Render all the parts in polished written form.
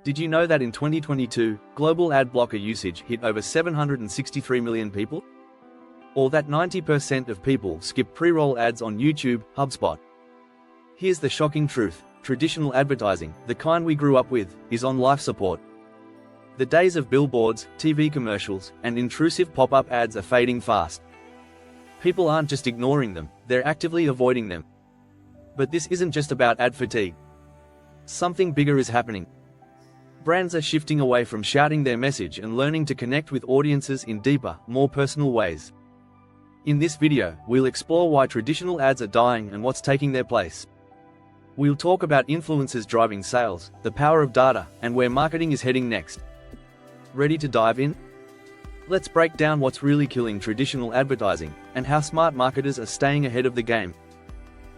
Did you know that in 2022, global ad blocker usage hit over 763 million people? Or that 90% of people skip pre-roll ads on YouTube, HubSpot? Here's the shocking truth: traditional advertising, the kind we grew up with, is on life support. The days of billboards, TV commercials, and intrusive pop-up ads are fading fast. People aren't just ignoring them, they're actively avoiding them. But this isn't just about ad fatigue. Something bigger is happening. Brands are shifting away from shouting their message and learning to connect with audiences in deeper, more personal ways. In this video, we'll explore why traditional ads are dying and what's taking their place. We'll talk about influencers driving sales, the power of data, and where marketing is heading next. Ready to dive in? Let's break down what's really killing traditional advertising, and how smart marketers are staying ahead of the game.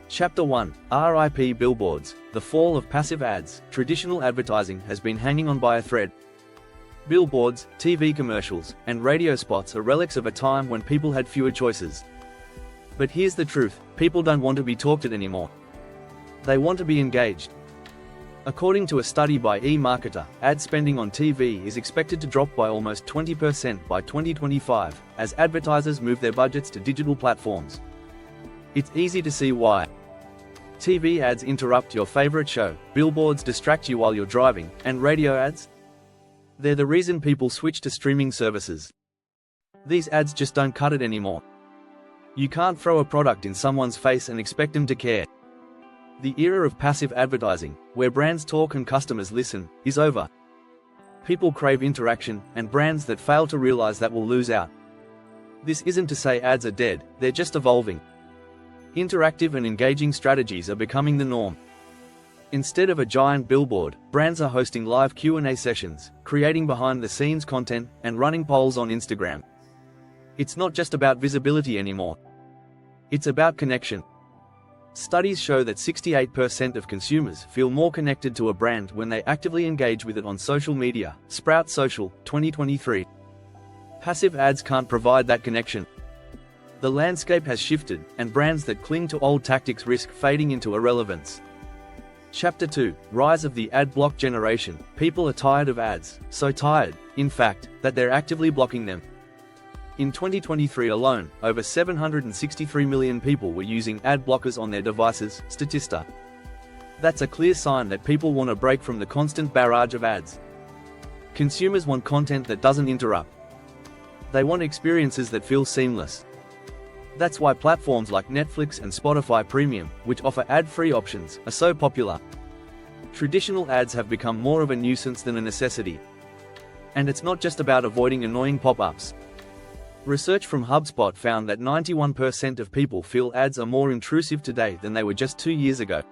Chapter 1: RIP Billboards, the fall of passive ads. Traditional advertising has been hanging on by a thread. Billboards, TV commercials, and radio spots are relics of a time when people had fewer choices. But here's the truth: people don't want to be talked at anymore. They want to be engaged. According to a study by eMarketer, ad spending on TV is expected to drop by almost 20% by 2025, as advertisers move their budgets to digital platforms. It's easy to see why. TV ads interrupt your favorite show, billboards distract you while you're driving, and radio ads? They're the reason people switch to streaming services. These ads just don't cut it anymore. You can't throw a product in someone's face and expect them to care. The era of passive advertising, where brands talk and customers listen, is over. People crave interaction, and brands that fail to realize that will lose out. This isn't to say ads are dead, they're just evolving. Interactive and engaging strategies are becoming the norm. Instead of a giant billboard, brands are hosting live Q&A sessions, creating behind-the-scenes content, and running polls on Instagram. It's not just about visibility anymore. It's about connection. Studies show that 68% of consumers feel more connected to a brand when they actively engage with it on social media. Sprout Social, 2023. Passive ads can't provide that connection. The landscape has shifted, and brands that cling to old tactics risk fading into irrelevance. Chapter 2: Rise of the Ad Block Generation. People are tired of ads, so tired, in fact, that they're actively blocking them. In 2023 alone, over 763 million people were using ad blockers on their devices, Statista. That's a clear sign that people want a break from the constant barrage of ads. Consumers want content that doesn't interrupt. They want experiences that feel seamless. That's why platforms like Netflix and Spotify Premium, which offer ad-free options, are so popular. Traditional ads have become more of a nuisance than a necessity. And it's not just about avoiding annoying pop-ups. Research from HubSpot found that 91% of people feel ads are more intrusive today than they were just 2 years ago.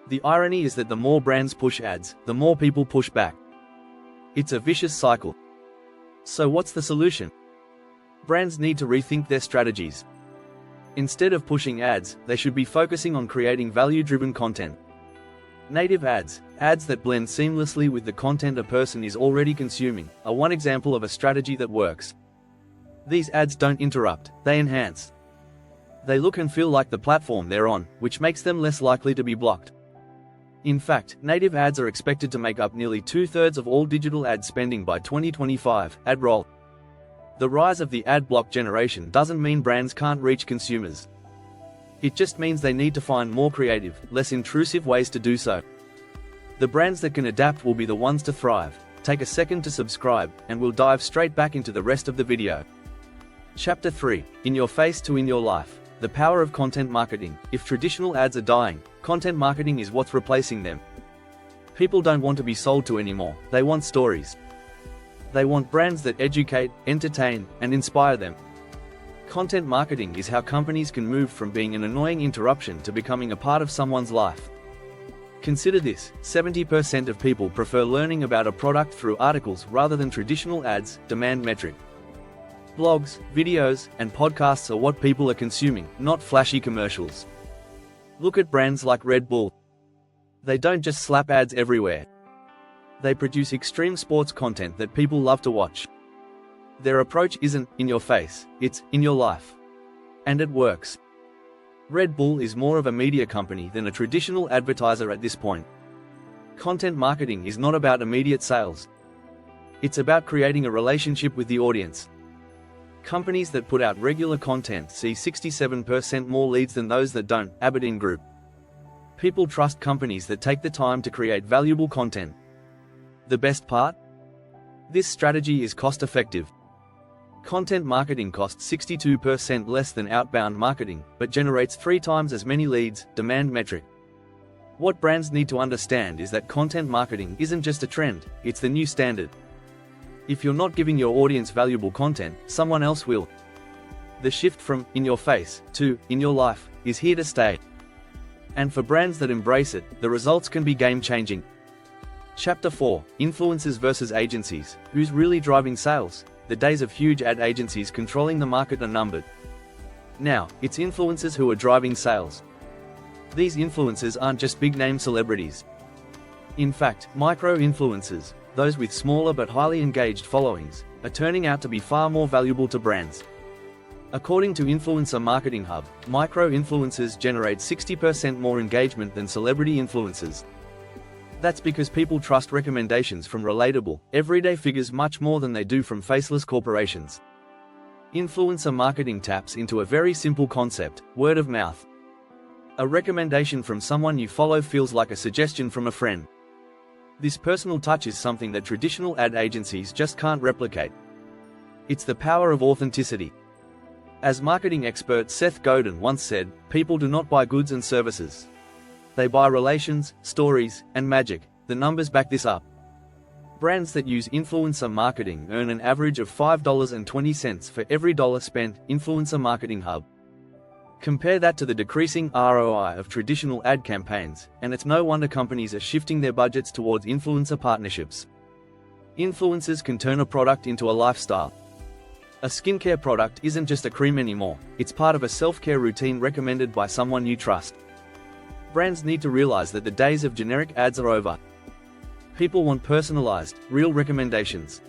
The irony is that the more brands push ads, the more people push back. It's a vicious cycle. So what's the solution? Brands need to rethink their strategies. Instead of pushing ads, they should be focusing on creating value-driven content. Native ads, ads that blend seamlessly with the content a person is already consuming, are one example of a strategy that works. These ads don't interrupt, they enhance. They look and feel like the platform they're on, which makes them less likely to be blocked. In fact, native ads are expected to make up nearly 2/3 of all digital ad spending by 2025. Ad roll. The rise of the ad block generation doesn't mean brands can't reach consumers. It just means they need to find more creative, less intrusive ways to do so. The brands that can adapt will be the ones to thrive. Take a second to subscribe, and we'll dive straight back into the rest of the video. Chapter 3: In Your Face to In Your Life. The power of content marketing. If traditional ads are dying, content marketing is what's replacing them. People don't want to be sold to anymore, they want stories. They want brands that educate, entertain, and inspire them. Content marketing is how companies can move from being an annoying interruption to becoming a part of someone's life. Consider this: 70% of people prefer learning about a product through articles rather than traditional ads. Demand metric. Blogs, videos, and podcasts are what people are consuming, not flashy commercials. Look at brands like Red Bull. They don't just slap ads everywhere. They produce extreme sports content that people love to watch. Their approach isn't in your face, it's in your life. And it works. Red Bull is more of a media company than a traditional advertiser at this point. Content marketing is not about immediate sales. It's about creating a relationship with the audience. Companies that put out regular content see 67% more leads than those that don't. Aberdeen Group. People trust companies that take the time to create valuable content. The best part? This strategy is cost-effective. Content marketing costs 62% less than outbound marketing, but generates 3 times as many leads. Demand metric. What brands need to understand is that content marketing isn't just a trend, it's the new standard. If you're not giving your audience valuable content, someone else will. The shift from "in your face" to "in your life" is here to stay. And for brands that embrace it, the results can be game-changing. Chapter 4: Influencers versus Agencies. Who's really driving sales? The days of huge ad agencies controlling the market are numbered. Now, it's influencers who are driving sales. These influencers aren't just big-name celebrities. In fact, micro-influencers, those with smaller but highly engaged followings, are turning out to be far more valuable to brands. According to Influencer Marketing Hub, micro-influencers generate 60% more engagement than celebrity influencers. That's because people trust recommendations from relatable, everyday figures much more than they do from faceless corporations. Influencer marketing taps into a very simple concept: word of mouth. A recommendation from someone you follow feels like a suggestion from a friend. This personal touch is something that traditional ad agencies just can't replicate. It's the power of authenticity. As marketing expert Seth Godin once said, people do not buy goods and services. They buy relations, stories, and magic. The numbers back this up. Brands that use influencer marketing earn an average of $5.20 for every dollar spent. Influencer Marketing Hub. Compare that to the decreasing ROI of traditional ad campaigns, and it's no wonder companies are shifting their budgets towards influencer partnerships. Influencers can turn a product into a lifestyle. A skincare product isn't just a cream anymore, it's part of a self-care routine recommended by someone you trust. Brands need to realize that the days of generic ads are over. People want personalized, real recommendations.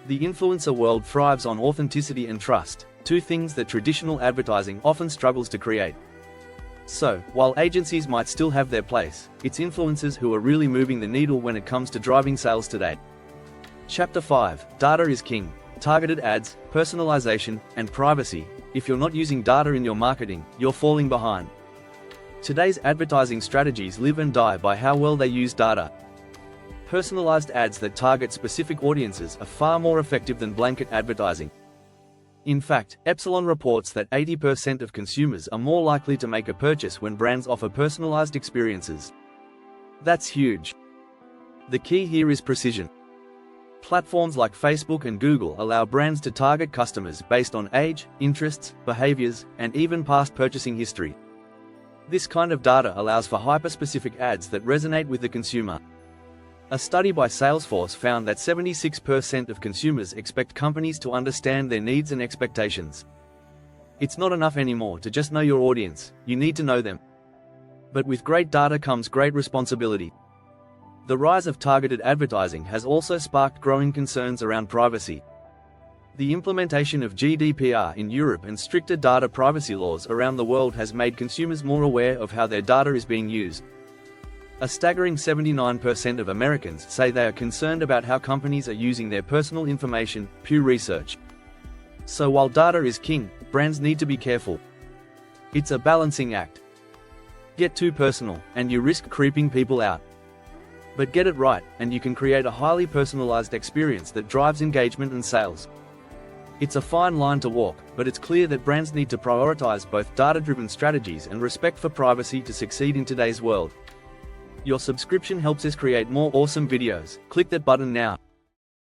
The influencer world thrives on authenticity and trust, 2 things that traditional advertising often struggles to create. So, while agencies might still have their place, it's influencers who are really moving the needle when it comes to driving sales today. Chapter 5: Data is King. Targeted ads, personalization, and privacy. If you're not using data in your marketing, you're falling behind. Today's advertising strategies live and die by how well they use data. Personalized ads that target specific audiences are far more effective than blanket advertising. In fact, Epsilon reports that 80% of consumers are more likely to make a purchase when brands offer personalized experiences. That's huge. The key here is precision. Platforms like Facebook and Google allow brands to target customers based on age, interests, behaviors, and even past purchasing history. This kind of data allows for hyper-specific ads that resonate with the consumer. A study by Salesforce found that 76% of consumers expect companies to understand their needs and expectations. It's not enough anymore to just know your audience, you need to know them. But with great data comes great responsibility. The rise of targeted advertising has also sparked growing concerns around privacy. The implementation of GDPR in Europe and stricter data privacy laws around the world has made consumers more aware of how their data is being used. A staggering 79% of Americans say they are concerned about how companies are using their personal information. Pew Research. So while data is king, brands need to be careful. It's a balancing act. Get too personal, and you risk creeping people out. But get it right, and you can create a highly personalized experience that drives engagement and sales. It's a fine line to walk, but it's clear that brands need to prioritize both data-driven strategies and respect for privacy to succeed in today's world. Your subscription helps us create more awesome videos. Click that button now.